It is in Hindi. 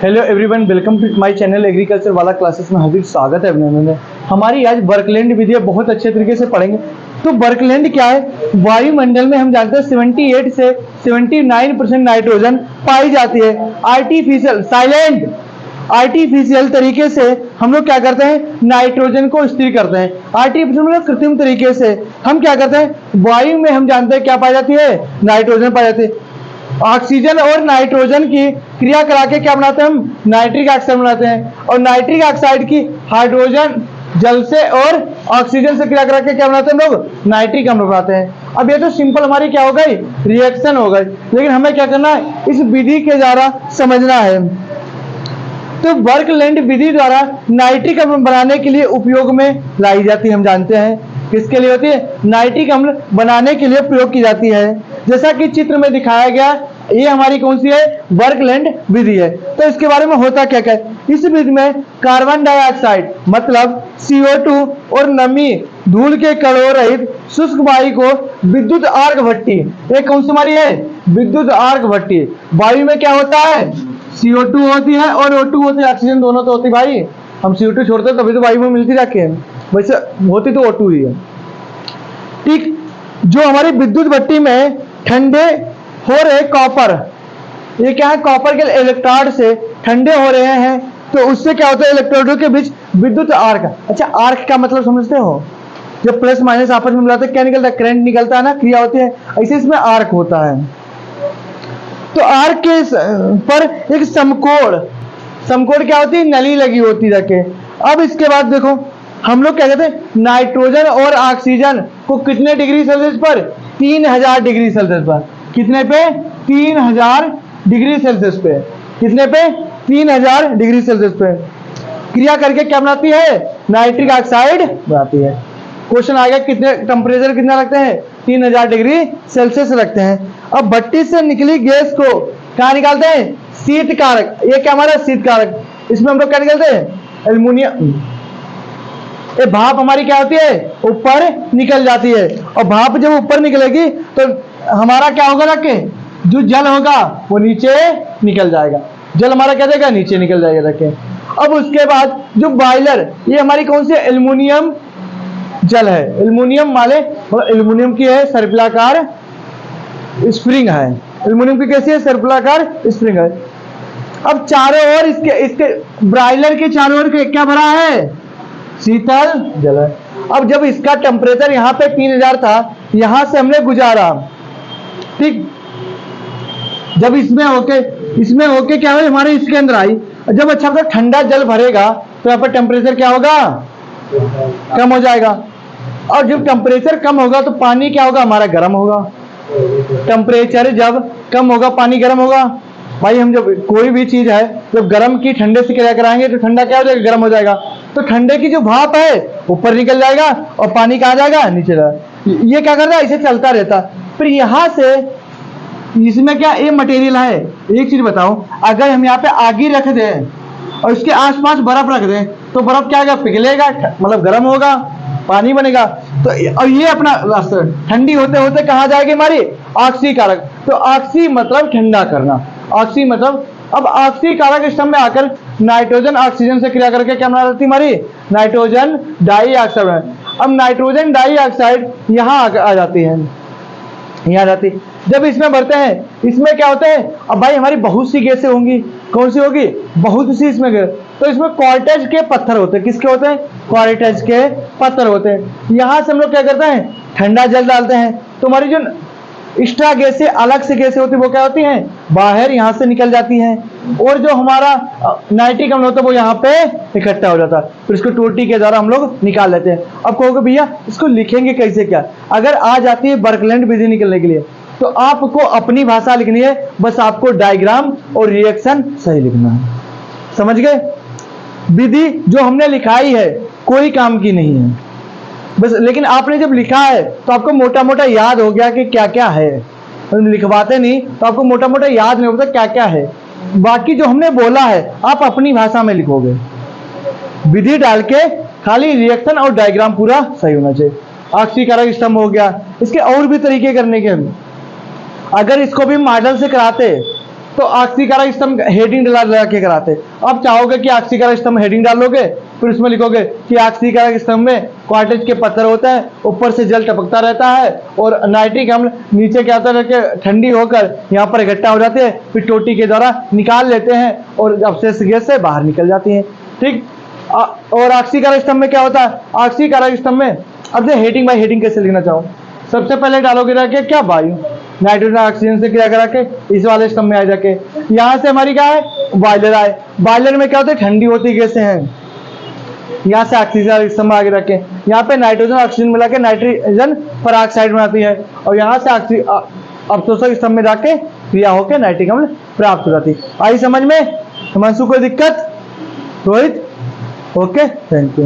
Hello everyone, welcome to my channel agriculture वाला क्लासेस में हार्दिक स्वागत है अभिनंदन। हमारी आज बर्कलैंड विधि बहुत अच्छे तरीके से पढ़ेंगे। तो बर्कलैंड क्या है? वायुमंडल में हम जानते हैं 78 से 79% नाइट्रोजन पाई जाती है। आर्टिफिशियल तरीके से हम लोग क्या करते हैं, नाइट्रोजन को स्थिर करते हैं। आर्टिफिशियल मतलब कृत्रिम तरीके से हम क्या करते हैं, वायु में हम जानते हैं क्या पाई जाती है, नाइट्रोजन पाई जाती है। ऑक्सीजन और नाइट्रोजन की क्रिया करा के क्या बनाते हैं हम, नाइट्रिक ऑक्साइड बनाते हैं। और नाइट्रिक ऑक्साइड की हाइड्रोजन जल से और ऑक्सीजन से क्रिया करा के क्या बनाते हैं हम लोग, नाइट्रिक अम्ल बनाते हैं। अब ये तो सिंपल हमारी क्या हो गई, रिएक्शन हो गई, लेकिन हमें क्या करना है, इस विधि के द्वारा समझना है। तो बर्कलैंड विधि द्वारा नाइट्रिक अम्ल बनाने के लिए उपयोग में लाई जाती है। हम जानते हैं किसके लिए होती है, नाइट्रिक अम्ल बनाने के लिए प्रयोग की जाती है। जैसा कि चित्र में दिखाया गया, ये हमारी कौन सी है, बर्कलैंड विधि है। तो इसके बारे में होता क्या क्या है, इस विधि में कार्बन डाइऑक्साइड मतलब CO2 और नमी धूल के कणों रहित शुष्क वायु को विद्युत आर्क भट्टी, ये कौन सी हमारी है, विद्युत आर्क भट्टी। वायु में क्या होता है, CO2 होती है और O2 होती है, ऑक्सीजन दोनों तो होती है भाई। हम CO2 छोड़ते हैं तभी तो वायु में मिलती जाके है, वैसे होती तो O2 ही है। ठीक, जो हमारी विद्युत भट्टी में ठंडे हो रहे कॉपर, ये क्या है, कॉपर के इलेक्ट्रोड से ठंडे हो रहे हैं, तो उससे क्या होता है, इलेक्ट्रोडों के बीच विद्युत आर्क। अच्छा, आर्क का मतलब समझते हो, जब प्लस माइनस आपस में मिलाते हैं क्या निकलता है, करंट निकलता है ना, क्रिया होती है, ऐसे इसमें आर्क होता है। तो आर्क के पर एक समकोण क्या होती है, नली लगी होती रखे। अब इसके बाद देखो हम लोग क्या कहते हैं, नाइट्रोजन और ऑक्सीजन को कितने डिग्री सेल्सियस पर, 3000 डिग्री सेल्सियस पर। कितने पे, 3000 डिग्री सेल्सियस पे। कितने पे, 3000 डिग्री सेल्सियस पे क्रिया करके क्या बनाती है, नाइट्रिक ऑक्साइड बनाती है। क्वेश्चन आ गया, कितने टेम्परेचर कितना रखते हैं, 3000 डिग्री सेल्सियस रखते हैं। अब भट्टी से निकली गैस को कहाँ निकालते हैं, शीत कारक। ये क्या हमारा शीत कारक, इसमें हम लोग क्या निकलते हैं, एल्युमिनियम। ये भाप हमारी क्या होती है, ऊपर निकल जाती है। और भाप जब ऊपर निकलेगी तो हमारा क्या होगा, रखे जो जल होगा वो नीचे निकल जाएगा, जल हमारा क्या देगा, नीचे निकल जाएगा रखे। अब उसके बाद जो बॉयलर, ये हमारी कौन सी, एल्युमिनियम जल है। एल्युमिनियम वाले, एल्युमिनियम की है सर्पिलाकार स्प्रिंग है, एल्युमिनियम की कैसी है, सर्पिलाकार स्प्रिंग है। अब चारों ओर इसके ब्रायलर के चारों ओर क्या भरा है, शीतल जल है। अब जब इसका टेम्परेचर यहाँ पे 3000 था, यहां से हमने गुजारा, ठीक, जब इसमें होके क्या है, हमारे इसके अंदर आई। जब अच्छा खासा ठंडा जल भरेगा तो यहाँ पर टेम्परेचर क्या होगा, कम हो जाएगा। और जब टेम्परेचर कम होगा तो पानी क्या होगा, हमारा गर्म होगा। टेम्परेचर जब कम होगा पानी गर्म होगा। भाई हम जब कोई भी चीज है, जब गर्म की ठंडे से क्रिया कराएंगे तो ठंडा क्या हो जाएगा, गर्म हो जाएगा। तो ठंडे की जो भाप है ऊपर निकल जाएगा और पानी कहाँ जाएगा, नीचे जाएगा। ये क्या करता है, इसे चलता रहता। फिर यहाँ से इसमें क्या, ये मटेरियल है। एक चीज बताओ, अगर हम यहाँ पे आगी रख दें और इसके आसपास बर्फ रख दें तो बर्फ क्या होगा, पिघलेगा, मतलब गर्म होगा, पानी बनेगा। तो और ये अपना रास्ता ठंडी होते होते कहाँ जाएगी हमारी, ऑक्सी कारक। तो ऑक्सी मतलब ठंडा करना, ऑक्सी मतलब, अब ऑक्सी कारक स्तंभ में आकर नाइट्रोजन ऑक्सीजन से क्रिया करके क्या बना जाती हमारी, नाइट्रोजन डाइऑक्साइड। अब नाइट्रोजन डाइऑक्साइड यहाँ आ जाती है, यहाँ जाती। जब इसमें भरते हैं, इसमें क्या होता है, अब भाई हमारी बहुत सी गैसें होंगी, कौन सी होगी, बहुत सी इसमें गैस। तो इसमें क्वार्टेज के पत्थर होते हैं, किसके होते हैं, क्वार्टेज के पत्थर होते हैं। यहाँ से हम लोग क्या करते हैं, ठंडा जल डालते हैं, तो हमारी जो एक्स्ट्रा गैसें, अलग से गैसें होती है, वो क्या होती हैं, बाहर यहाँ से निकल जाती हैं। और जो हमारा नाइट्रिक अम्ल होता है वो यहाँ पे इकट्ठा हो जाता है, फिर इसको टोटी के द्वारा हम लोग निकाल लेते हैं। अब कहोगे भैया इसको लिखेंगे कैसे, क्या, अगर आ जाती है बर्कलैंड विधि निकलने के लिए तो आपको अपनी भाषा लिखनी है, बस आपको डायग्राम और रिएक्शन सही लिखना है। समझ गए, विधि जो हमने लिखाई है कोई काम की नहीं है बस, लेकिन आपने जब लिखा है तो आपको मोटा मोटा याद हो गया कि क्या क्या है। लिखवाते नहीं तो आपको मोटा मोटा याद नहीं होता क्या क्या है। बाकी जो हमने बोला है आप अपनी भाषा में लिखोगे, विधि डाल के खाली रिएक्शन और डायग्राम पूरा सही होना चाहिए। ऑक्सी कारक स्तंभ हो गया, इसके और भी तरीके करने के। अगर इसको भी मॉडल से कराते तो ऑक्सीकारक स्तंभ हेडिंग डला के कराते। अब चाहोगे कि ऑक्सीकारक स्तंभ हेडिंग डालोगे, फिर उसमें लिखोगे कि ऑक्सीकारक स्तंभ में क्वार्टेज के पत्थर होते हैं, ऊपर से जल टपकता रहता है और नाइट्रिक अम्ल नीचे क्या होता है कि ठंडी होकर यहाँ पर इकट्ठा हो जाते हैं, फिर टोटी के द्वारा निकाल लेते हैं और अवशेष गैस से बाहर निकल जाती हैं। ठीक। और ऑक्सीकारक स्तंभ में क्या होता है, ऑक्सीकारक स्तंभ में अब से हेडिंग बाय हेडिंग कैसे लिखना चाहूँ, सबसे पहले डालोगे जाके क्या, वायु, नाइट्रोजन ऑक्सीजन से क्रिया करा के इस वाले स्तंभ में आ जाके यहाँ से हमारी क्या है, बॉयलर आए। बॉयलर में क्या होता है, ठंडी होती गैसें हैं, यहाँ से ऑक्सीजन स्तंभ आगे रखे, यहाँ पे नाइट्रोजन ऑक्सीजन मिला के नाइट्रोजन पेरोक्साइड बनाती है और यहाँ से अवशोषक स्तंभ में जाके क्रिया होकर नाइट्रिक अम्ल प्राप्त हो जाती है। आई समझ में हिमांशु, कोई दिक्कत? Rohit, okay, thank you.